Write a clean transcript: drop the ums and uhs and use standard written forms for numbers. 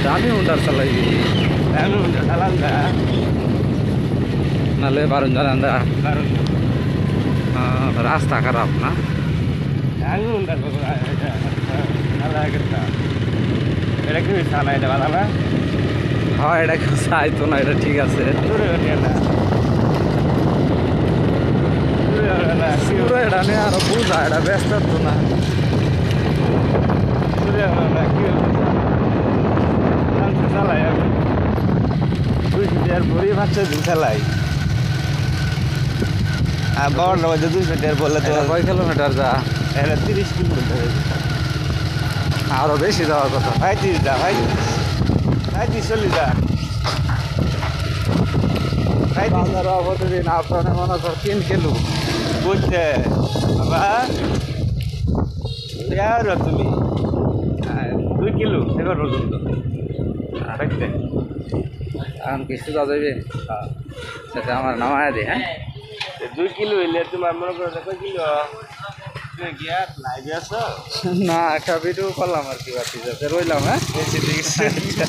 দামি হুন্ডার চালাইবি নালে বারণ জানান্দা রাস্তা খারাপ না এটা কি চালা এটা ভালো না হ্যাঁ এটা কেউ চাইতো না এটা ঠিক আছে এটা নিয়ে আরো বুঝা এটা ব্যস্ত তো না চালাই আমি 200 টাকার ভরি 5 দিন চালাই আর বাবার মধ্যে 200 টাকার বললে তো কয় কিলোমিটার যা এটা 30 কিলোমিটার আরো বেশি যাওয়ার কথা 35 যা 35 চল্লিশ যা প্রতিদিন আপনার মনে কর 3 কিলো বুঝতে বাবা আর তুমি 2 কিলো এখন পর্যন্ত রাখতে এখন কিছু যা যাবে সেটা আমার নামায় দে হ্যাঁ 2 কিলো হইলে তোমার মনে করো কয় কিলো তুমি গিয়া লাইভে আছো না একটা ভিডিও করলাম আর কি বাকি যাতে রইলাম হ্যাঁ বেশি দিকে